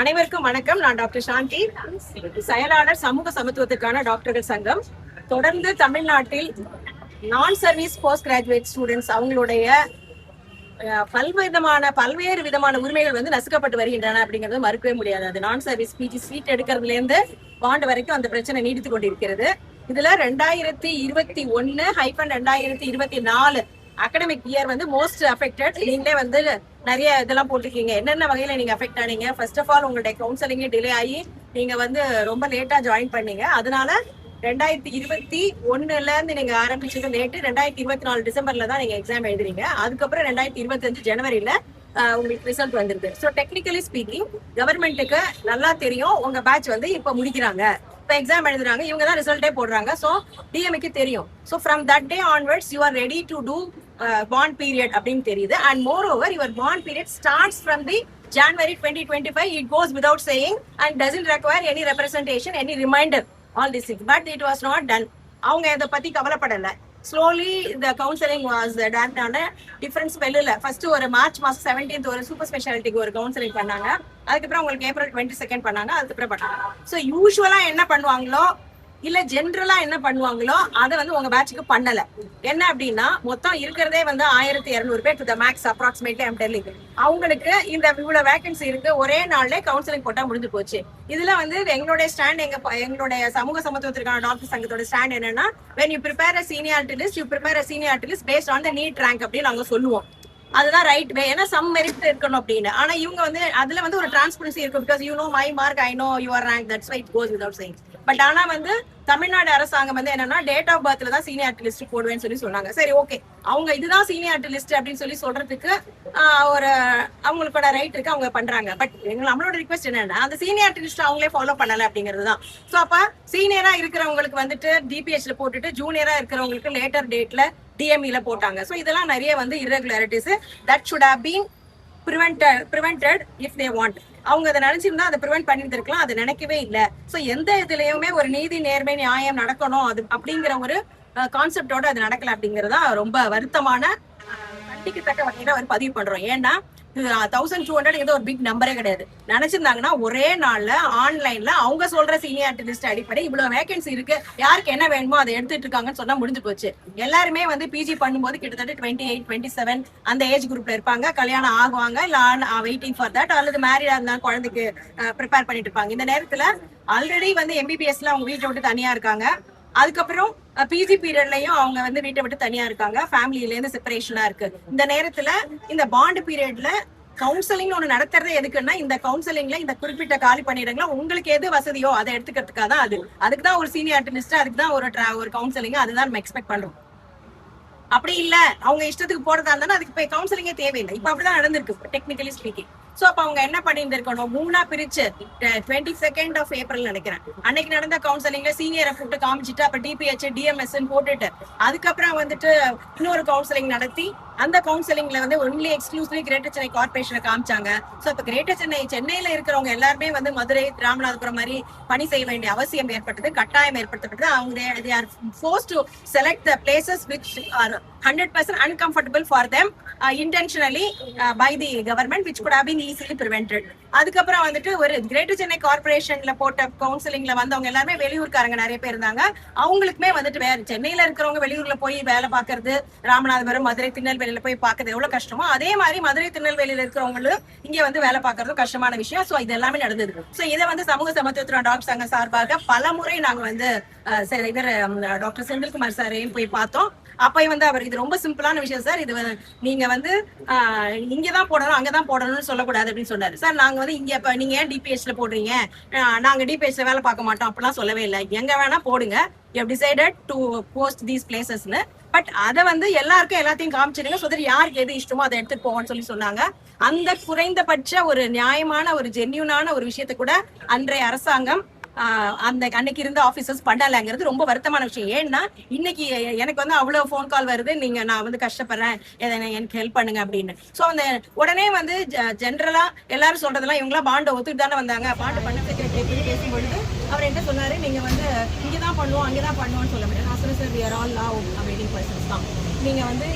அனைவருக்கும் வணக்கம். நான் டாக்டர் சாந்தி, செயலாளர் சமூக சமத்துவத்திற்கான டாக்டர்கள் சங்கம். தொடர்ந்து தமிழ்நாட்டில் நான் சர்வீஸ் போஸ்ட் கிராஜுவேட் ஸ்டூடெண்ட்ஸ் அவங்களுடைய பல்வேறு விதமான உரிமைகள் வந்து நசுக்கப்பட்டு வருகின்றன அப்படிங்கிறது மறுக்கவே முடியாது. அது நான் சர்வீஸ் பிஜி சீட் எடுக்கிறதுல இருந்து பாண்ட் வரைக்கும் அந்த பிரச்சனை நீடித்து கொண்டிருக்கிறது. இதுல 2021-2024 அகடமிக் இயர் வந்து மோஸ்ட் அஃபெக்டட். நீங்களே வந்து நிறைய இதெல்லாம் போட்டிருக்கீங்க. என்னென்ன வகையில நீங்க அஃபெக்ட் ஆனீங்க? ஃபர்ஸ்ட் ஆஃப் ஆல் உங்களுடைய கவுன்சிலிங்கே டிலே ஆகி நீங்க வந்து ரொம்ப லேட்டா ஜாயின் பண்ணீங்க. அதனால 2021 இருந்து நீங்க ஆரம்பிச்சது லேட்டு. 2024 டிசம்பர்ல தான் நீங்க எக்ஸாம் எழுதுறீங்க. அதுக்கப்புறம் 2025 ஜனவரியில உங்களுக்கு ரிசல்ட் வந்துருது. ஸோ டெக்னிக்கலி ஸ்பீக்கிங் கவர்மெண்ட்டுக்கு நல்லா தெரியும் உங்க பேட்ச் வந்து இப்ப முடிக்கிறாங்க, இப்ப எக்ஸாம் எழுதுறாங்க, இவங்க தான் ரிசல்ட்டே போடுறாங்க. ஸோ டிஎம்க்கு தெரியும். So from that day onwards you are ready to do bond period அப்படின்னு தெரியுது. And moreover your bond period starts from the January 2025. It goes without saying and doesn't require any representation, any reminder, all this thing. But it was not done. அவங்க இதை பத்தி கவலைப்படல. Slowly the counseling was done on a different spell. First ஒரு March மாசம் 17th ஒரு super ஸ்பெஷாலிட்டிக்கு ஒரு counselling பண்ணாங்க. அதுக்கப்புறம் உங்களுக்கு ஏப்ரல் 22 பண்ணாங்க. அதுக்கப்புறம் பண்ணாங்க. ஸோ யூஸ்வலா என்ன பண்ணுவாங்களோ இல்ல ஜென்ரலா என்ன பண்ணுவாங்களோ அதை வந்து உங்க பேட்சுக்கு பண்ணல. என்ன அப்படின்னா மொத்தம் இருக்கிறதே வந்து 1200 பேர் to the max approximately I'm telling. அவங்களுக்கு இந்த இவ்வளவு வேகன்சி இருக்கு, ஒரே நாள்ல கவுன்சிலிங் போட்டா முடிஞ்சு போச்சு. இதுல வந்து எங்களுடைய ஸ்டாண்ட், எங்களுடைய சமூக சமத்துவத்திற்கான டாக்டர் சங்கத்தோட ஸ்டாண்ட் என்னன்னா, when you prepare a seniority list, you prepare a seniority list based on the NEET rank அப்படின்னு நாங்க சொல்லுவோம். அதுதான் ரைட் வே. ஏன்னா சம் மெரிட் இருக்கணும் அப்படின்னு. ஆனா இவங்க வந்து அதுல வந்து ஒரு டிரான்ஸ்பரன்சி இருக்கு. Because you know my mark, I know your rank, that's why it goes without saying. But ஆனா வந்து தமிழ்நாடு அரசாங்கம் வந்து என்னன்னா டேட் ஆஃப் பர்த்ல தான் சீனியாரிட்டி லிஸ்ட் போடுவேன்னு சொல்லி சொன்னாங்க. சரி, ஓகே, அவங்க இதுதான் சீனியாரிட்டி லிஸ்ட் அப்படின்னு சொல்லி சொல்றதுக்கு ஒரு அவங்களுக்கோட ரைட் இருக்கு, அவங்க பண்றாங்க. பட் நம்மளோட ரிக்வெஸ்ட் என்னன்னா அந்த சீனியாரிட்டி லிஸ்ட் அவங்களே ஃபாலோ பண்ணல அப்படிங்கிறது தான். ஸோ அப்ப சீனியரா இருக்கிறவங்களுக்கு வந்துட்டு டிபிஹெச்ல போட்டுட்டு ஜூனியரா இருக்கிறவங்களுக்கு லேட்டர் டேட்ல டிஎம்இல போட்டாங்க. ஸோ இதெல்லாம் நிறைய வந்து irregularities that should have been prevented if they want. அவங்க அதை நினைச்சிருந்தா அதை ப்ரிவென்ட் பண்ணிட்டு இருக்கலாம். அதை நினைக்கவே இல்லை. ஸோ எந்த இதுலயுமே ஒரு நீதி, நேர்மை, நியாயம் நடக்கணும் அது அப்படிங்கிற ஒரு கான்செப்டோட அது நடக்கல அப்படிங்கறதா ரொம்ப வருத்தமான கண்டிக்கத்தக்க வகையில ஒரு பதிவு பண்றோம். ஏன்னா 1200 ஏதோ ஒரு பிக் நம்பரே கிடையாது. நினைச்சிருந்தாங்கன்னா ஒரே நாள்ல ஆன்லைன்ல அவங்க சொல்ற சீனியாரிட்டி லிஸ்ட் அடிப்படை இவ்வளவு வேகன்சி இருக்கு, யாருக்கு என்ன வேணுமோ அதை எடுத்துட்டு இருக்காங்கன்னு சொன்னா முடிஞ்சு போச்சு. எல்லாருமே வந்து பிஜி பண்ணும்போது கிட்டத்தட்ட 28, 27 அந்த ஏஜ் குரூப்ல இருப்பாங்க. கல்யாணம் ஆகுவாங்க, இல்ல வெயிட்டிங் ஃபார் தட், அல்லது மேரிடா இருந்தா குழந்தைக்கு ப்ரிப்பேர் பண்ணிட்டு இருப்பாங்க. இந்த நேரத்துல ஆல்ரெடி வந்து எம்பிபிஎஸ்ல அவங்க வீட்டை விட்டு தனியா இருக்காங்க. அதுக்கப்புறம் பிஜி பீரியட்லயும் அவங்க வந்து வீட்டை விட்டு தனியா இருக்காங்க. ஃபேமிலில இருந்து செப்பரேஷனா இருக்கு. இந்த நேரத்துல இந்த பாண்ட் பீரியட்ல கவுன்சிலிங் ஒண்ணு நடத்துறதே எதுக்குன்னா, இந்த கவுன்சிலிங்ல இந்த குறிப்பிட்ட காலி பண்ணிடுங்களா உங்களுக்கு எது வசதியோ அதை எடுத்துக்கிறதுக்காக தான். அதுக்குதான் ஒரு சீனியாரிட்டி லிஸ்ட், அதுக்குதான் ஒரு கவுன்சிலிங். அதுதான் நம்ம எக்ஸ்பெக்ட் பண்றோம். அப்படி இல்ல அவங்க இஷ்டத்துக்கு போறதா இருந்தாலும் அதுக்கு போய் கவுன்சிலிங்கே தேவையில்லை. இப்ப அப்படிதான் நடந்திருக்கு டெக்னிக்கலி ஸ்பீக்கிங். சோ அப்ப அவங்க என்ன பண்ணிருக்கணும், 3 பிரிச்சு 22nd of April நினைக்கிறேன் அன்னைக்கு நடந்த கவுன்சிலிங்ல சீனியரை கூப்பிட்டு காமிச்சிட்டு அப்ப டிபிஹெச் டிஎம்எஸ் போட்டுட்டு அதுக்கப்புறம் வந்துட்டு இன்னொரு கவுன்சிலிங் நடத்தி அந்த கவுன்சிலிங்ல வந்து ஒன்லி எக்ஸ்க்ளூசிவ்லி கிரேட்டர் சென்னை கார்பரேஷனை காமிச்சாங்க. சோ இப்ப கிரேட்டர் சென்னையில இருக்கிறவங்க எல்லாருமே வந்து மதுரை, ராமநாதபுரம் மாதிரி பணி செய்ய வேண்டிய அவசியம் ஏற்பட்டது, கட்டாயம் ஏற்படுத்தப்பட்டது. அவங்க they are forced to select the places which are 100% uncomfortable for them intentionally by the government, which could have been easily prevented. அதுக்கப்புறம் வந்துட்டு ஒரு கிரேட்டர் சென்னை கார்பரேஷன்ல போட்ட கவுன்சிலிங்ல வந்தவங்க எல்லாருமே வெளியூர்காரங்க நிறைய பேர் இருந்தாங்க. அவங்களுக்குமே வந்துட்டு வேற சென்னையில இருக்கிறவங்க வெளியூர்ல போய் வேலை பாக்குறது, ராமநாதபுரம், மதுரை, திருநெல்வேலியில போய் பாக்குறது எவ்வளவு கஷ்டமோ அதே மாதிரி மதுரை, திருநெல்வேலியில இருக்கிறவங்களும் இங்க வந்து வேலை பாக்குறதும் கஷ்டமான விஷயம். சோ இது எல்லாமே நடந்தது. சோ இதை வந்து சமூக சமத்துவ டாக்டர் சங்கம் சார்பாக பல முறை நாங்க வந்து இவர் டாக்டர் செந்தில்குமார் சாரையும் போய் பார்த்தோம். அப்பயும் வந்து அவர் இது ரொம்ப சிம்பிளான விஷயம் சார், இது நீங்க வந்து இங்கதான் போடணும் அங்கதான் போடணும்னு சொல்லக்கூடாது அப்படின்னு சொன்னாரு. சார் நாங்க வந்து இங்க இப்ப நீங்க ஏன் டிபிஹெச்ல போடுறீங்க, நாங்க டிபிஹெச்ல வேலை பார்க்க மாட்டோம் அப்படிலாம் சொல்லவே இல்லை. எங்க வேணா போடுங்க, you have decided to post these பிளேசஸ்னு. பட் அதை வந்து எல்லாருக்கும் எல்லாத்தையும் காமிச்சிடுங்க, ஸோ தட் யாருக்கு எது இஷ்டமோ அதை எடுத்துட்டு போவோம்னு சொல்லி சொன்னாங்க. அந்த குறைந்தபட்ச ஒரு நியாயமான ஒரு ஜென்யூனான ஒரு விஷயத்த கூட அன்றைய அரசாங்கம் அந்த அன்னைக்கு இருந்த ஆபீசர்ஸ் பண்ணலங்கிறது ரொம்ப வருத்தமான விஷயம். ஏன்னா இன்னைக்கு எனக்கு வந்து அவ்வளவு போன் கால் வருது, நீங்க நான் வந்து கஷ்டப்படுறேன், எனக்கு ஹெல்ப் பண்ணுங்க அப்படின்னு. சோ அந்த உடனே வந்து ஜென்ரலா எல்லாரும் சொல்றதெல்லாம் இவங்களா பாண்டை ஒத்துட்டு தானே வந்தாங்க. பாண்டு பண்ண பேசும்பொழுது அவர் என்ன சொன்னாரு, நீங்க வந்து இங்கதான் பண்ணுவோம் அங்கதான் பண்ணுவோம்னு சொல்ல முடியாது. நான் சொன்னேன், sir we are all now awaiting persons தான். நீங்க வந்து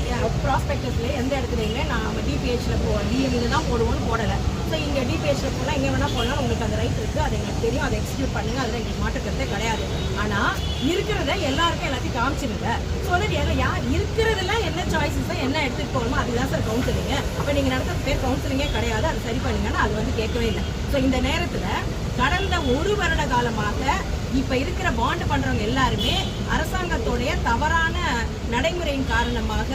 ப்ராஸ்பெக்டஸ்ல எந்த இடத்துல இல்லை, நான் டிபிஹெச்ல டிஎம்இல தான் போடுவோம்னு போடல. ஸோ இங்க டிபிஹெச்ல போடலாம், எங்க வேணா போடலாம், உங்களுக்கு எங்களுக்கு அந்த ரைட் இருக்குது, அது எங்களுக்கு தெரியும், அதை எக்ஸிக்யூட் பண்ணுங்க, அதில் எங்களுக்கு மாற்றக்கிறதே கிடையாது. ஆனால் இருக்கிறத எல்லாருக்கும் எல்லாத்தையும் காமிச்சிருங்க. ஸோ தட் யார் இருக்கிறதுல என்ன சாய்ஸஸ் என்ன எடுத்துகிட்டு போகணுமோ அதுதான் சார் கவுன்சிலிங்கு. அப்போ நீங்கள் நடத்த பேர் கவுன்சிலிங்கே கிடையாது, அது சரி பண்ணுங்கன்னா அது வந்து கேட்கவே இல்லை. ஸோ இந்த நேரத்தில் கடந்த 1 வருட காலமாக இப்ப இருக்கிற பாண்ட் பண்றவங்க எல்லாருமே அரசாங்கத்தோடைய தவறான நடைமுறையின் காரணமாக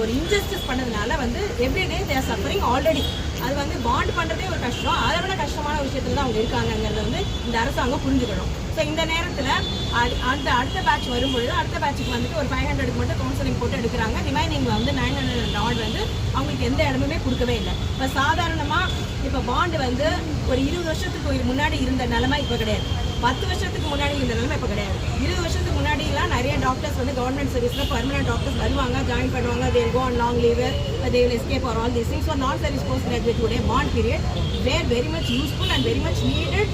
ஒரு இன்ஜஸ்டிஸ் பண்ணதுனால வந்து everyday they are suffering already. அது வந்து பாண்ட் பண்றதே ஒரு கஷ்டம், அதை விட கஷ்டமான விஷயத்துல தான் அவங்க இருக்காங்கிறத வந்து இந்த அரசாங்கம் புரிஞ்சுக்கணும். ஸோ இந்த நேரத்தில் அடுத்த பேட்ச் வரும்பொழுது அடுத்த பேட்சுக்கு வந்துட்டு ஒரு 500க்கு மட்டும் கவுன்சிலிங் போட்டு எடுக்கிறாங்க. ரிமைனிங் வந்து 900 ஆர்ட் வந்து அவங்களுக்கு எந்த இடமுமே கொடுக்கவே இல்லை. இப்போ சாதாரணமாக இப்போ பாண்டு வந்து ஒரு 20 வருஷத்துக்கு முன்னாடி இருந்த நிலைமை இப்போ கிடையாது. 10 வருஷத்துக்கு முன்னாடி இந்த நிலைமை இப்போ கிடையாது. 20 வருஷத்துக்கு முன்னாடிலாம் நிறைய டாக்டர்ஸ் வந்து கவர்மெண்ட் சர்வீஸில் பர்மனன்ட் டாக்டர்ஸ் வருவாங்க, ஜாயின் பண்ணுவாங்க, they will go on long leave, they will escape or all these things. So non-service post-graduate உடைய bond period were very much useful and very much needed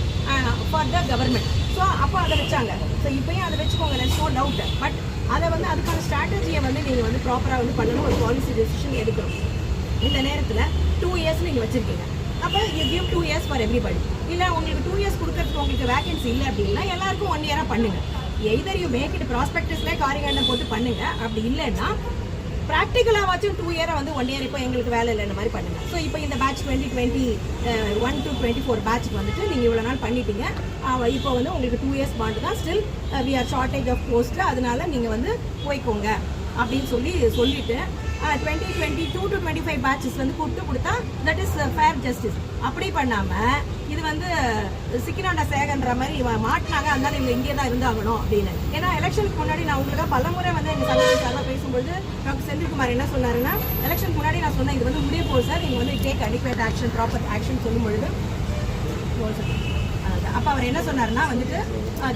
for the government. So அப்போ அதை வச்சாங்க. So இப்போயும் அதை வச்சுக்கோங்க, there's no doubt. But அதை வந்து அதுக்கான ஸ்ட்ராட்டஜியை வந்து நீங்கள் வந்து ப்ராப்பராக வந்து பண்ணணும், ஒரு பாலிசி டெசிஷன் எடுக்கணும். இந்த நேரத்தில் 2 இயர்ஸ் நீங்கள் வச்சுருக்கீங்க, அப்போ you give 2 years for everybody. இல்லை உங்களுக்கு 2 இயர்ஸ் கொடுக்கறதுக்கு உங்களுக்கு வேகன்சி இல்லை அப்படின்னா எல்லாருக்கும் 1 இயராக பண்ணுங்க. எய்தர் யூ மேக் இட் ப்ராஸ்பெக்டஸ்லேயே காரிகாண்டம் போட்டு பண்ணுங்க. அப்படி இல்லைன்னா ப்ராக்டிக்கலாக 2 இயரை வந்து 1 இயர் இப்போ எங்களுக்கு வேலை இல்லைன்ற மாதிரி பண்ணுங்க. ஸோ இப்போ இந்த பேட்ச் 2021 to 24 பேட்சுக்கு வந்துட்டு நீங்கள் இவ்வளோ நாள் பண்ணிட்டீங்க. இப்போ வந்து உங்களுக்கு 2 இயர்ஸ் பாண்டு தான், still we are shortage of post, அதனால நீங்கள் வந்து போய்க்கோங்க அப்படின்னு சொல்லிட்டு 2022 to 25 பேட்சஸ் வந்து கூப்பிட்டு கொடுத்தா தட் இஸ் ஃபேர் ஜஸ்டிஸ். அப்படி பண்ணாமல் இது வந்து சிக்கினாண்டா சேகன்ற மாதிரி மாட்டினாங்க, அதனால இவங்க இங்கே தான் இருந்தாகணும் அப்படின்னு. ஏன்னா எலெக்ஷனுக்கு முன்னாடி நான் உங்களுக்கு பலமுறை வந்து எங்கள் சங்கத்துக்காக பேசும்போது டாக்டர் செந்தில்குமார் என்ன சொன்னாருன்னா, எலெக்ஷனுக்கு முன்னாடி நான் சொன்னேன் இது வந்து முடிய போகுது சார், நீங்கள் வந்து take adequate action, proper action சொல்லும் பொழுது அப்போ அவர் என்ன சொன்னார்னா வந்துட்டு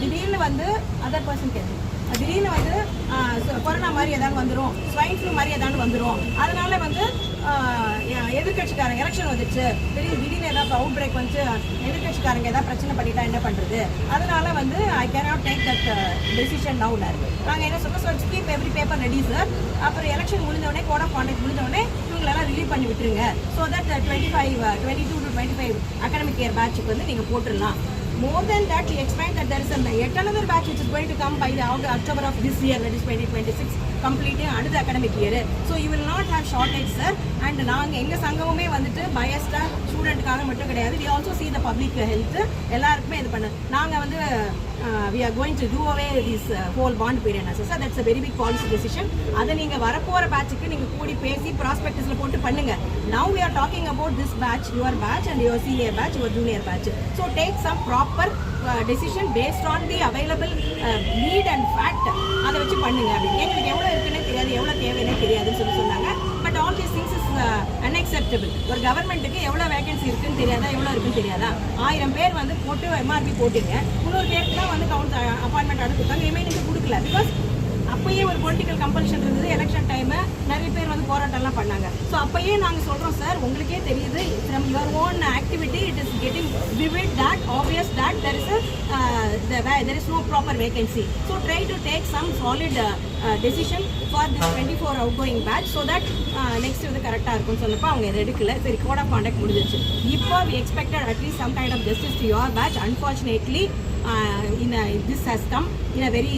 திடீர்னு வந்து அதர் பர்சன் கேட்டு திடீர்னு வந்து கொரோனா மாதிரி ஏதாவது வந்துடும், ஸ்வைன் ஃப்ளூ மாதிரி ஏதாவது வந்துடும், அதனால வந்து எதிர்கட்சிக்காரங்க எலெக்ஷன் வந்துச்சு, திடீர்னு ஏதாவது அவுட் பிரேக் வந்து எதிர்கட்சிக்காரங்க ஏதாவது பிரச்சனை பண்ணிட்டா என்ன பண்ணுறது, அதனால வந்து I cannot take that decision நவுனார். நாங்கள் என்ன சொன்னோம், so keep every paper ready sir. அப்புறம் எலெக்ஷன் முடிஞ்சவொடனே கோட் ஆஃப் கான்டக்ட் முடிஞ்சவொடனே இவங்களெல்லாம் ரிலீவ் பண்ணி விட்டுருங்க. So that 22 to 25 academic year பேட்சுக்கு வந்து நீங்கள் போட்டுடலாம். More than that, we expect that there is yet another batch which is going to come by the October of this year, that is 2026, completing another academic year. So you will not have shortage, sir. And நாங்கள் எங்கள் சங்கமுமே வந்துட்டு பயஸ்டாக ஸ்டூடெண்ட்டுக்காக மட்டும் கிடையாது, we also see the public health எல்லாருக்குமே இது பண்ண. நாங்கள் வந்து we are going to do away this whole bond period as sir. That's a very big policy decision. அதை நீங்கள் வரப்போகிற பேட்சுக்கு நீங்கள் கூடி பேசி ப்ராஸ்பெக்டஸில் போட்டு பண்ணுங்க. Now we are talking about this batch, your batch and your senior batch, your junior batch. So take some proper decision based on the available need and fact. அதை வச்சு பண்ணுங்க. அப்படின்னு எங்களுக்கு எவ்வளோ இருக்குன்னே தெரியாது, எவ்வளோ தேவைன்னே தெரியாதுன்னு சொன்னாங்க. But all these things is unacceptable. ஒரு கவர்மெண்ட்டுக்கு எவ்வளோ வேகன்சி இருக்குன்னு தெரியாதா, எவ்வளோ இருக்குன்னு தெரியாதா? 1000 பேர் வந்து போட்டு எம்ஆர்பி போட்டுங்க, 300 பேருக்கு தான் வந்து அப்பாயின்மெண்ட் ஆர்டர் கொடுத்தாங்க, ரிமைனிங்க்கு கொடுக்கல. பிகாஸ் அப்பயே ஒரு பொலிட்டிக்கல் கம்பல்ஷன் இருந்தது, எலெக்ஷன் டைமு நிறைய பேர் வந்து போராட்டம்லாம் பண்ணாங்க. ஸோ அப்பயே நாங்கள் சொல்கிறோம் சார், உங்களுக்கே தெரியுது from your own activity it is getting vivid that obvious that there is no proper vacancy. So try to take some solid decision for this 24 outgoing batch so that next வந்து கரெக்டாக இருக்கும்னு சொன்னப்போ அவங்க இதை எடுக்கல. சரி, கோட் ஆஃப் கான்டாக்ட் முடிஞ்சிச்சு. இப்போ we expected at least some kind of justice to your batch. Unfortunately this has come in a very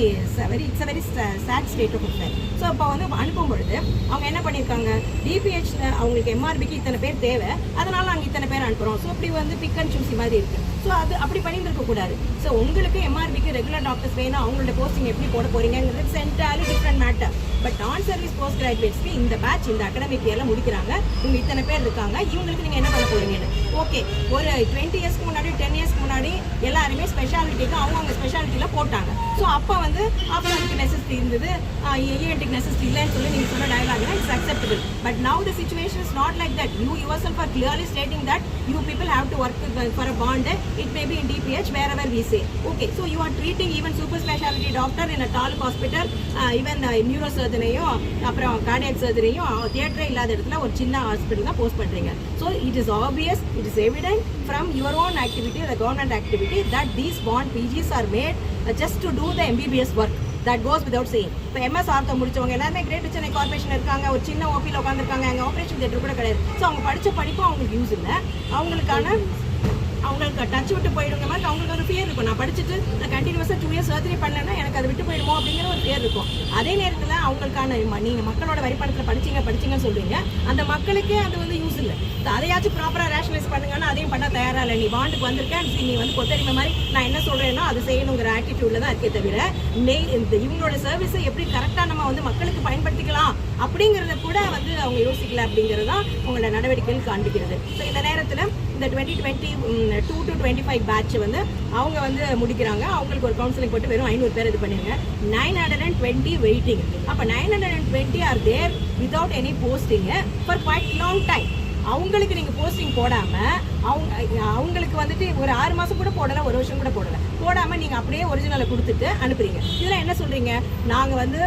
sad state of affairs. So இப்போ வந்து அனுப்பும் பொழுது அவங்க என்ன பண்ணியிருக்காங்க, டிபிஹெச் அவங்களுக்கு எம்ஆர்பிக்கு இத்தனை பேர் தேவை, அதனால நாங்கள் இத்தனை பேர் அனுப்புகிறோம். ஸோ இப்படி வந்து பிக் அண்ட் சூசி மாதிரி இருக்குது. ஸோ அது அப்படி பண்ணியிருக்க கூடாது. ஸோ உங்களுக்கு எம்ஆர்பிக்கு ரெகுலர் டாக்டர்ஸ் வேணும், அவங்களோட போஸ்டிங் எப்படி போட போறீங்கிறது it's entirely different matter. But நான் சர்வீஸ் போஸ்ட் கிராஜுவேட்ஸ்க்கு இந்த பேட்ச் இந்த அகாடமிக் இயர்ல முடிக்கிறாங்க, இவங்க இத்தனை பேர் இருக்காங்க, இவங்களுக்கு நீங்கள் என்ன பண்ண போறீங்கன்னு. ஓகே, ஒரு 20 இயர்ஸ்க்கு முன்னாடி 10 இயர்ஸ்க்கு முன்னாடி எல்லாருமே ஸ்பெஷாலிட்டிக்கு அவங்க ஸ்பெஷாலிட்டியில் போட்டாங்க. ஸோ அப்போ வந்து ஆப்டாமிக் நெசசிட்டி இருந்தது, இஎன்டிக் நெசசிட்டி இல்லைன்னு சொல்லி நீங்கள் சொன்ன டயலாக்னா it's acceptable. But now the situation is not like that. You yourself are clearly stating that you people have to work for a bond. It may be in DPH, wherever we say. Okay, so you are treating even super specialty doctor in a taluk hospital, even neurosurgeon-ஐயும் அப்புறம் cardiac surgery-யும் தியேட்டரே இல்லாத இடத்துல ஒரு சின்ன hospital தான் post பண்ணுறீங்க. So it is obvious, it is evident from your own activity, the government activity, that these bond PGs are made just to do the MBBS work. That goes without saying. இப்போ MS ortho முடிச்சவங்க எல்லாருமே greater Chennai corporation இருக்காங்க, ஒரு சின்ன ஓபியில் உட்காந்துருக்காங்க, அங்கே operation theatre கூட கிடையாது. ஸோ அவங்க படித்த படிப்பும் அவங்களுக்கு யூஸ் இல்லை, அவங்களுக்கான அவங்களுக்கு டச் விட்டு போயிடுங்க மாதிரி அவங்களுக்கு ஒரு ஃபியர் இருக்கும். நான் படிச்சுட்டு நான் கண்டினியூஸாக 2 இயர்ஸ் சர்ஜரி பண்ணேன்னா எனக்கு அது விட்டு போயிடுமோ அப்படிங்கிற ஒரு ஃபியர் இருக்கும். அதே நேரத்தில் அவங்களுக்கான நீங்கள் மக்களோட வரிப்பணத்தில் படிச்சிங்கன்னு சொல்றீங்க, அந்த மக்களுக்கே அது வந்து யூஸ் இல்லை. அதையாச்சும் ப்ராப்பராக ரேஷனலைஸ் பண்ணுங்கன்னா அதையும் பண்ண தயாராக இல்லை. நீ பாண்டுக்கு வந்திருக்கேன், நீ வந்து கொத்தடிமை மாதிரி நான் என்ன சொல்றேனோ அதை செய்யணுங்கிற ஆட்டிடியூட்ல தான் இருக்கே தவிர இவங்களோட சர்வீஸை எப்படி கரெக்டாக நம்ம வந்து மக்களுக்கு பயன்படுத்திக்கலாம் அப்படிங்கிறத கூட வந்து அவங்க யோசிக்கல அப்படிங்கிறது தான் உங்களோட நடவடிக்கைகள் காண்பிக்கிறது. ஸோ இந்த நேரத்தில் இந்த 2022 to 25 பேட்ச் வந்து அவங்க வந்து முடிக்கிறாங்க. அவங்களுக்கு ஒரு கவுன்சிலிங் போட்டு வெறும் 500 பேர் இது பண்ணிருங்க. 920 வெயிட்டிங். அப்போ 920 are there without any posting for quite long time. அவங்களுக்கு நீங்க போஸ்டிங் போடாம அவங்களுக்கு வந்துட்டு ஒரு 6 மாசம் கூட போடல, ஒரு வருஷம் கூட போடாம நீங்க அப்படியே ஒரிஜினலை கொடுத்துட்டு அனுப்புறீங்க. இதுல என்ன சொல்றீங்க? நாங்க வந்து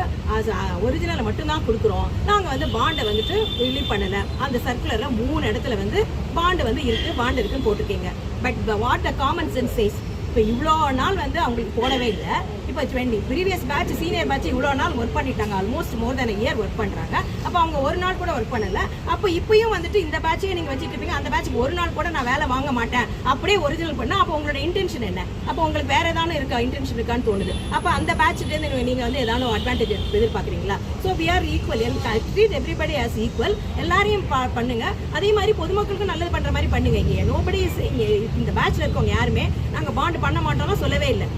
ஒரிஜினலை மட்டும்தான் கொடுக்குறோம், நாங்க வந்து பாண்டை வந்துட்டு ரிலீவ் பண்ணல. அந்த சர்க்குலர்ல 3 இடத்துல வந்து பாண்டு வந்து பாண்டு இருக்குன்னு போட்டிருக்கீங்க. But what the common sense says, இப்போ இவ்வளோ நாள் வந்து அவங்களுக்கு போடவே இல்லை. இப்போ 20 ப்ரீவியஸ் பேட்ச் சீனியர் பேட்ச் இவ்வளோ நாள் ஒர்க் பண்ணிட்டாங்க, ஆல்மோஸ்ட் மோர் தென் இயர் ஒர்க் பண்ணுறாங்க. அப்போ அவங்க ஒரு நாள் கூட ஒர்க் பண்ணல. அப்போ இப்பயும் வந்துட்டு இந்த பேட்சையே நீங்கள் வச்சுட்டு இருப்பீங்க, அந்த பேட்சுக்கு ஒரு நாள் கூட நான் வேலை வாங்க மாட்டேன் அப்படியே ஒரிஜினல் பண்ணால் அப்போ உங்களோட இன்டென்ஷன் என்ன? அப்போ உங்களுக்கு வேற ஏதாவது இருக்கா இன்டென்ஷன் இருக்கான்னு தோணுது. அப்போ அந்த பேட்ச்லேருந்து நீங்கள் வந்து ஏதாவது அட்வான்டேஜ் எதிர்பார்க்குறீங்களா? So we are equal, treat everybody as equal. எல்லாரையும் பண்ணுங்க, அதே மாதிரி பொதுமக்களுக்கு நல்லது பண்ணுற மாதிரி பண்ணுங்க. இங்கே நோபடி இந்த பேட்ச்ல இருக்கவங்க யாருமே நாங்கள் பாண்டு பண்ண மாட்டோம்னா சொல்லவே இல்லை.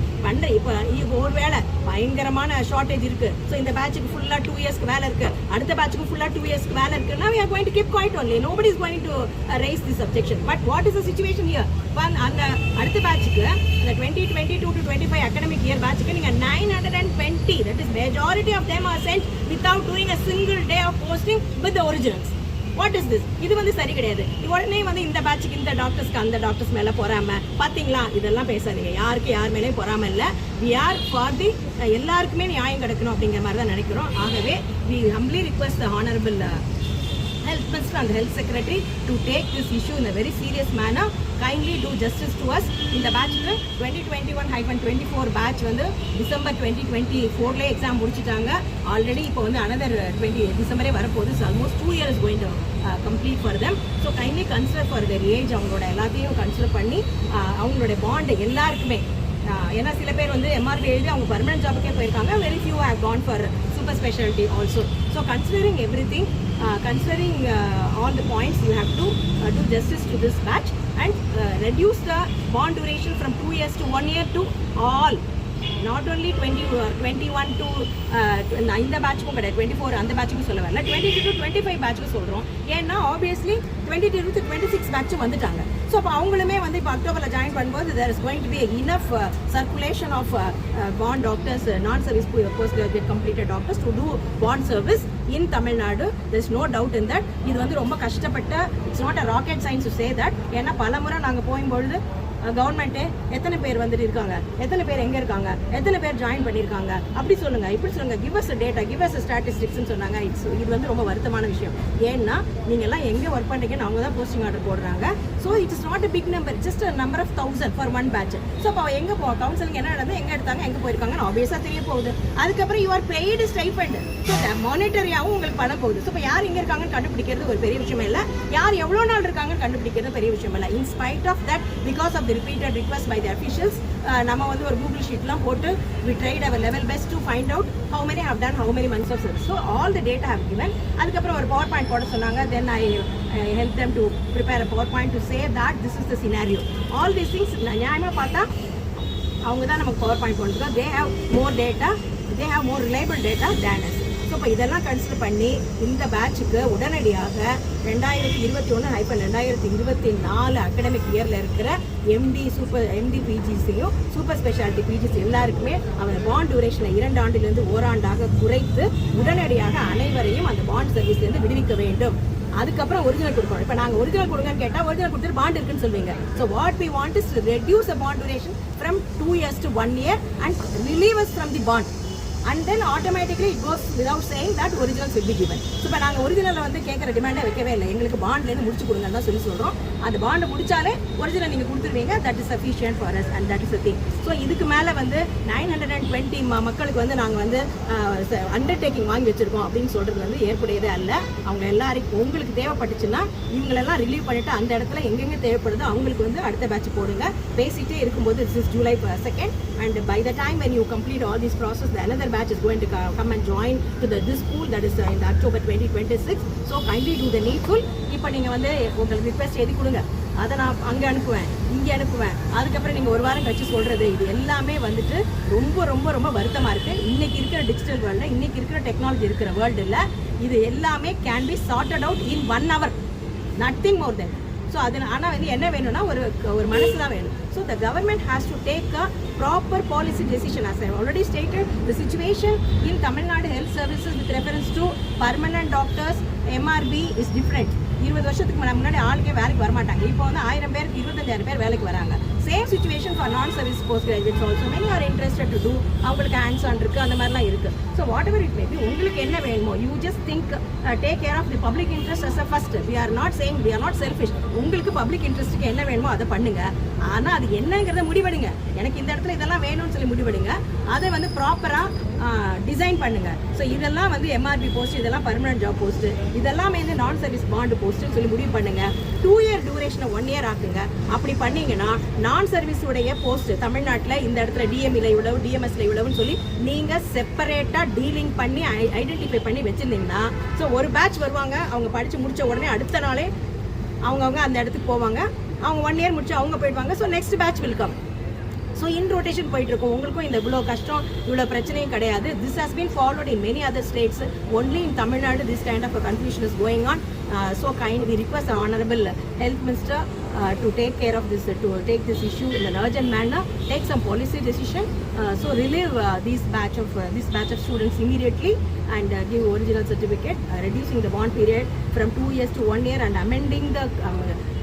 இப்போ ஒரு வேலை பயங்கரமான ஷார்டேஜ் இருக்கு. ஸோ இந்த பேட்சுக்கு ஃபுல்லாக 2 இயர்ஸ்க்கு வேலை இருக்கு, அடுத்த பேட்சுக்கு ஃபுல்லாக 2 இயர்ஸ்க்கு வேலை இருக்குன்னா we are going to keep quiet only. Nobody is going to raise this objection. But what is the situation here? அந்த அடுத்த பேட்சுக்கு அந்த 2022 to 25 academic year பேட்சுக்கு நீங்க 920, that is majority of them are sent without doing a single day of posting with the originals. What is this? இது வந்து சரி கிடையாது. உடனே வந்து இந்த பேட்சுக்கு இந்த டாக்டர்ஸ்க்கு அந்த டாக்டர்ஸ் மேல பொறாம, பாத்தீங்களா? இதெல்லாம் பேசாதீங்க. யாருக்கு யார் மேலேயும் பொறாம இல்லை. வி ஆர் ஃபார் தி எல்லாருக்குமே நியாயம் கிடைக்கணும் அப்படிங்கிற மாதிரி தான் நினைக்கிறோம். ஆகவே we humbly request the honourable Health Minister and Health Secretary to take this issue in a very serious manner. Kindly do justice to us. In the batch 2021-24 batch வந்து December 2024 exam முடிச்சிட்டாங்க. ஆல்ரெடி இப்போ வந்து another 20 டிசம்பரே வரப்போகுது. So almost 2 years going to complete for them. So kindly consider for their age, அவங்களோட எல்லாத்தையும் consider பண்ணி அவங்களோட bond எல்லாருக்குமே, ஏன்னா சில பேர் வந்து எம்ஆர்பி எழுதி அவங்க பர்மனன்ட் ஜாபுக்கே போயிருக்காங்க. Very few have gone for super speciality also. So considering everything, considering all the points, you have to do justice to this batch and reduce the bond duration from 2 years to 1 year to all. Not only 21 to இந்த பேட்சுக்கும் கிடையாது, 24 அந்த பேட்சுக்கும் சொல்ல வரல, 22 to 25 பேட்சுக்கு சொல்கிறோம். ஏன்னா obviously 22 to 26 batch வந்துட்டாங்க. So அப்போ அவங்களுமே வந்து இப்போ அக்டோபரில் ஜாயின் பண்ணும்போது there is going to be enough circulation of bond doctors, non-service post-graduate completed doctors to do bond service in Tamil Nadu. There is no doubt in that. இது வந்து ரொம்ப கஷ்டப்பட்ட, it's not a rocket science to say that. ஏன்னா பல முறை நாங்கள் போகும்பொழுது கவர்மெண்ட்டே எத்தனை பேர் வந்துட்டு இருக்காங்க, எத்தனை பேர் எங்கே இருக்காங்க, எத்தனை பேர் ஜாயின் பண்ணியிருக்காங்க, அப்படி சொல்லுங்கள், இப்படி சொல்லுங்கள், give us data, give us ஸ்டாட்டிஸ்டிக்ஸ்னு சொன்னாங்க. இது வந்து ரொம்ப வருத்தமான விஷயம். ஏன்னா நீங்கள்லாம் எங்கே ஒர்க் பண்ணுறீங்கன்னு அவங்க தான் போஸ்டிங் ஆர்டர் போடுறாங்க. So it is not a big number, just a number of 1000 for one batch. So அப்போ எங்கே கவுன்சிலிங் என்ன நடந்தது, எங்கே எடுத்தாங்க, எங்கே போயிருக்காங்கன்னு ஆப்வியஸாக தெரிய போகுது. அதுக்கப்புறம் you are paid stipend. So மானிட்டரியாகவும் உங்களுக்கு பண்ண போகுது. ஸோ இப்போ யார் இங்கே இருக்காங்கன்னு கண்டுபிடிக்கிறது ஒரு பெரிய விஷயம் இல்லை, யார் எவ்வளோ நாள் இருக்காங்கன்னு கண்டுபிடிக்கிறது பெரிய விஷயம் இல்லை. In spite of that, because of the repeated request by the officials, நம்ம வந்து ஒரு கூகுள் ஷீட்லாம் போட்டு we tried our level best to find out how many have done how many months of service. So all the data have given. அதுக்கப்புறம் ஒரு power point போட சொன்னாங்க. Then I helped them to prepare a PowerPoint to say that this is the scenario. All these things நியாயமாக பார்த்தா அவங்க தான் நமக்கு power point போட்டுருக்கோம். They have more data, they have more reliable data than us. So இப்போ இதெல்லாம் consider பண்ணி இந்த பேட்சுக்கு உடனடியாக 2021-2024 அகடமிக் இயரில் இருக்கிற எம்டி பிஜிசியும் சூப்பர் ஸ்பெஷாலிட்டி பிஜிசி எல்லாருக்குமே அவங்க பாண்ட் டியூரேஷனை 2 ஆண்டிலிருந்து 1 ஆண்டாக குறைத்து உடனடியாக அனைவரையும் அந்த பாண்ட் சர்வீஸ்லேருந்து விடுவிக்க வேண்டும். அதுக்கப்புறம் ஒரிஜினல் கொடுக்கணும். இப்போ நாங்கள் ஒரிஜினல் கொடுங்கன்னு கேட்டால் ஒரிஜினல் கொடுத்துட்டு பாண்ட் இருக்குன்னு சொல்வீங்க. So what we want is to reduce the bond duration from 2 years to 1 year and relieve us from the bond. and then automatically it goes without saying that originals will be given. So இப்போ நாங்கள் ஒரிஜினலில் வந்து கேட்குற டிமாண்டே வைக்கவே இல்லை, எங்களுக்கு பாண்ட்லேருந்து முடிச்சு கொடுங்கன்னு தான் சொல்கிறோம். அந்த பாண்டை முடிச்சாலே ஒரிஜினல் நீங்கள் கொடுத்துருவீங்க, that is sufficient for us and that is a thing. So இதுக்கு மேலே வந்து 920 மக்களுக்கு வந்து நாங்கள் வந்து அண்டர்டேக்கிங் வாங்கி வச்சுருக்கோம் அப்படின்னு சொல்கிறது வந்து ஏற்புடையதே அல்ல. அவங்க எல்லாருக்கும் உங்களுக்கு தேவைப்பட்டுச்சுன்னா இவங்களெல்லாம் ரிலீவ் பண்ணிவிட்டு அந்த இடத்துல எங்கெங்கே தேவைப்படுதோ அவங்களுக்கு வந்து அடுத்த பேட்ச் போடுங்க. பேசிகிட்டே இருக்கும்போது this is July 2nd and by the time when you complete all this process the another batch is going to come and join to this pool that is in the October 2026. so kindly do the needful. இப்போ நீங்கள் வந்து உங்களுக்கு request எழுதி கொடுங்க, அதை நான் அங்கே அனுப்புவேன் இங்கே அனுப்புவேன், அதுக்கப்புறம் நீங்கள் ஒரு வாரம் கழிச்சு சொல்கிறது, இது எல்லாமே வந்துட்டு ரொம்ப ரொம்ப ரொம்ப வருத்தமாக இருக்குது. இன்றைக்கி இருக்கிற டிஜிட்டல் வேர்ல்டில், இன்றைக்கி இருக்கிற டெக்னாலஜி இருக்கிற வேர்ல்டில் இது எல்லாமே can be sorted out in 1 hour, nothing more then. So அது ஆனால் வந்து என்ன வேணும்னா ஒரு மனசு தான் வேணும். So the government has to take a proper policy decision. as I already stated, the situation in Tamil Nadu health services with reference to permanent doctors, MRB is different. 20 வருஷத்துக்கு முன்னாடி ஆளுக்கே வேலைக்கு வரமாட்டாங்க, இப்போ வந்து 1000 பேருக்கு 25,000 பேர் வேலைக்கு வராங்க. Same situation for non service post graduates also. Many are interested to do, அவங்களுக்கு ஹேண்ட்ஸ் ஆன் இருக்குது, அந்த மாதிரிலாம் இருக்குது. So whatever it may be, உங்களுக்கு என்ன வேணுமோ you just think, take care of the public interest as a first. We are not saying, we are not selfish. உங்களுக்கு public இன்ட்ரெஸ்ட்டுக்கு என்ன வேணுமோ அதை பண்ணுங்க, ஆனால் அது என்னங்கிறத முடிவெடுங்க. எனக்கு இந்த இடத்துல இதெல்லாம் வேணும்னு சொல்லி முடிவெடுங்க, அதை வந்து ப்ராப்பராக டிசைன் பண்ணுங்க. ஸோ இதெல்லாம் வந்து எம்ஆர்பி போஸ்ட், இதெல்லாம் பர்மனன்ட் ஜாப் போஸ்ட், இதெல்லாம் வந்து நான் சர்வீஸ் பாண்டு போஸ்ட்னு சொல்லி முடிவு பண்ணுங்க. 2 year டியூரேஷனை 1 year ஆக்குங்க. அப்படி பண்ணீங்கன்னா நான் சர்வீஸ் உடைய போஸ்ட் தமிழ்நாட்டில் இந்த இடத்துல டிஎம்இல இவ்வளவு, டிஎம்எஸ்ல இவ்வளவுன்னு சொல்லி நீங்க செப்பரேட்டா டீலிங் பண்ணி ஐடென்டிஃபை பண்ணி வச்சிருந்தீங்கன்னா, ஸோ ஒரு பேட்ச் வருவாங்க, அவங்க படிச்சு முடிச்ச உடனே அடுத்த நாளே அவங்கவுங்க அந்த இடத்துக்கு போவாங்க, அவங்க 1 year முடிச்சு அவங்க போயிடுவாங்க. So next batch will come. So in rotation போயிட்டு இருக்கும். உங்களுக்கும் இந்த இவ்வளோ கஷ்டம், இவ்வளோ பிரச்சனையும் கிடையாது. This has been followed in many other states. Only in Tamil Nadu this kind of confusion is going on. So kind, we request the Honorable Health Minister to take care of this, to take this issue in an urgent manner, take some policy decision, so relieve this batch of students immediately and give original certificate, reducing the bond period from 2 years to 1 year and amending the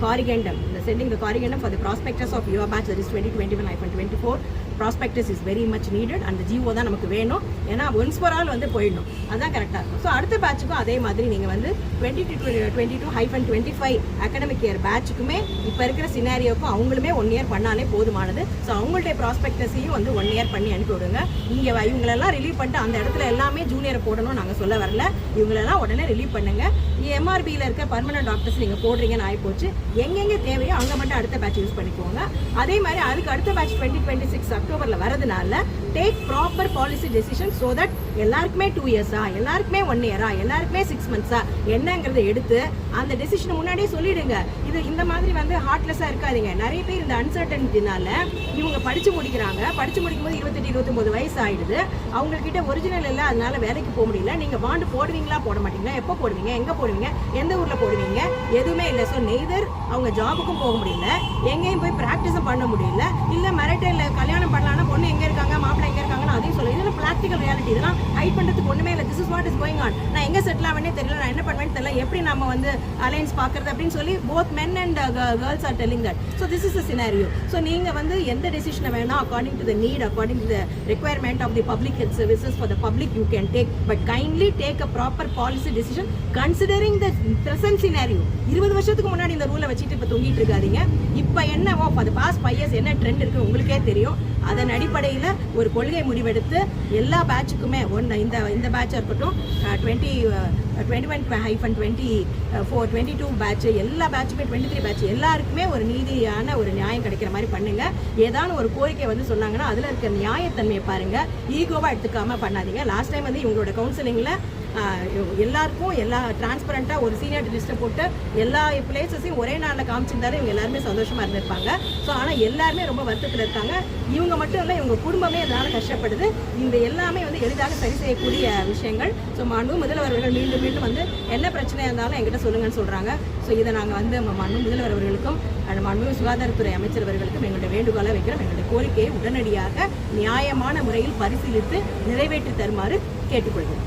corrigendum, sending the corrigendum for the prospectus of your batch, that is 2021-24. prospectus is very much needed and the GO தான் நமக்கு வேணும். ஏன்னா once for all வந்து போயிடணும், அதுதான் கரெக்டாக இருக்கும். So அடுத்த பேட்சுக்கும் அதே மாதிரி நீங்கள் வந்து 2022-25 அகடமிக் இயர் பேட்சுக்குமே இப்போ இருக்கிற சினாரியோக்கும் அவங்களுமே 1 year பண்ணாலே போதுமானது. ஸோ அவங்களுடைய ப்ராஸ்பெக்டஸையும் வந்து 1 year பண்ணி அனுப்பி விடுங்க. இங்கே இவங்களெல்லாம் ரிலீவ் பண்ணிட்டு அந்த இடத்துல எல்லாமே ஜூனியரை போடணும் நாங்கள் சொல்ல வரல, இவங்களெல்லாம் உடனே ரிலீவ் பண்ணுங்க. எம்ஆர்பியில் இருக்க பர்மனன்ட் டாக்டர்ஸ் நீங்கள் போடுறீங்கன்னு ஆகிப்போச்சு, எங்கெங்கே தேவையோ அங்கே மட்டும் அடுத்த பேட்ச் யூஸ் பண்ணிக்கோங்க. அதே மாதிரி அதுக்கு அடுத்த பேட்ச் 2026 அக்டோபரில் வரதுனால take proper policy decision so that எல்லாருக்குமே 2 years-ஆ, எல்லாருக்குமே 1 year-ஆ, எல்லாருக்குமே 6 months-ஆ என்னங்கிறத எடுத்து அந்த டெசிஷனை முன்னாடியே சொல்லிடுங்க. இது இந்த மாதிரி வந்து ஹார்ட்லெஸ்ஸாக இருக்காதீங்க. நிறைய பேர் இந்த அன்சர்டனிட்டினால இவங்க படித்து முடிக்கிறாங்க, படித்து முடிக்கும்போது 28-29 வயசு ஆகிடுது, அவங்கக்கிட்ட ஒரிஜினல் இல்லை, அதனால வேலைக்கு போக முடியல. நீங்கள் பாண்டு போடுவீங்களா போட மாட்டீங்களா, எப்போ போடுவீங்க, எங்கே போடுவீங்க, எந்த ஊரில் போடுவீங்க, எதுவுமே இல்லை. ஸோ நெய்தர் அவங்க ஜாபுக்கும் போக முடியல, எங்கேயும் போய் ப்ராக்டிஸும் பண்ண முடியல, இல்லை மெரிட்டில் கல்யாணம் பண்ணலான்னா பொண்ணு எங்கே இருக்காங்க, மாப்பிள்ளை எங்கே இருக்காங்கன்னு அதையும் சொல்லுங்க. இதெல்லாம் ப்ராக்டிகல் ரியாலிட்டி, இதெல்லாம் ஹைட் பண்ணுறதுக்கு ஒன்றுமே இல்லை. This is what is going on. நான் எங்கே செட்டில் ஆவேனே தெரியல, நான் என்ன பண்ணுவேன்னு தெரியல, எப்படி நம்ம வந்து அலைன்ஸ் பார்க்குறது அப்படின்னு சொல்லி both men and girls are telling that. So this is a scenario. So நீங்கள் வந்து எந்த டெசிஷனை வேணால் according to the need, according to the requirement of the public health services for the public you can take, but kindly take a proper policy decision considering the present scenario. 20 வருஷத்துக்கு முன்னாடி இந்த ரூலை வச்சுட்டு இப்போ தொங்கிட்டு இருக்காதீங்க. இப்போ என்னவோ for the past 5 years என்ன ட்ரெண்ட் இருக்கு உங்களுக்கே தெரியும். அதன் அடிப்படையில் ஒரு கொள்கை முடிவெடுத்து எல்லா பேட்சுக்குமே இந்த பேட்சாக இருக்கட்டும், 21-24-22 பேட்ச், எல்லா பேட்சுமே 23 பேட்ச், எல்லாருக்குமே ஒரு நீதியான ஒரு நியாயம் கிடைக்கிற மாதிரி பண்ணுங்க. ஏதாவது ஒரு கோரிக்கை வந்து சொன்னாங்கன்னா அதில் இருக்கிற நியாயத்தன்மையை பாருங்க, ஈகோவா எடுத்துக்காம பண்ணாதீங்க. லாஸ்ட் டைம் வந்து இவங்களோட கவுன்சிலிங்கில் எல்லாருக்கும் எல்லா டிரான்ஸ்பரண்ட்டாக ஒரு சீனியர் லிஸ்ட்டை போட்டு எல்லா பிளேசஸையும் ஒரே நாளில் காமிச்சிருந்தாலும் இவங்க எல்லாருமே சந்தோஷமாக இருந்திருப்பாங்க. ஸோ ஆனால் எல்லாருமே ரொம்ப வருத்தத்தில் இருக்காங்க. இவங்க மட்டும் இல்லை, இவங்க குடும்பமே அதனால் கஷ்டப்படுது. இந்த எல்லாமே வந்து எளிதாக சரி செய்யக்கூடிய விஷயங்கள். ஸோ மாண்பு முதல்வர்கள் மீண்டும் மீண்டும் வந்து என்ன பிரச்சனையாக இருந்தாலும் என்கிட்ட சொல்லுங்கன்னு சொல்கிறாங்க. ஸோ இதை நாங்கள் வந்து மாண்பு முதல்வர் அவர்களுக்கும் மாண்பு சுகாதாரத்துறை அமைச்சர் அவர்களுக்கும் எங்களுடைய வேண்டுகோளை வைக்கிறோம். எங்களுடைய கோரிக்கையை உடனடியாக நியாயமான முறையில் பரிசீலித்து நிறைவேற்றி தருமாறு கேட்டுக்கொள்கிறோம்.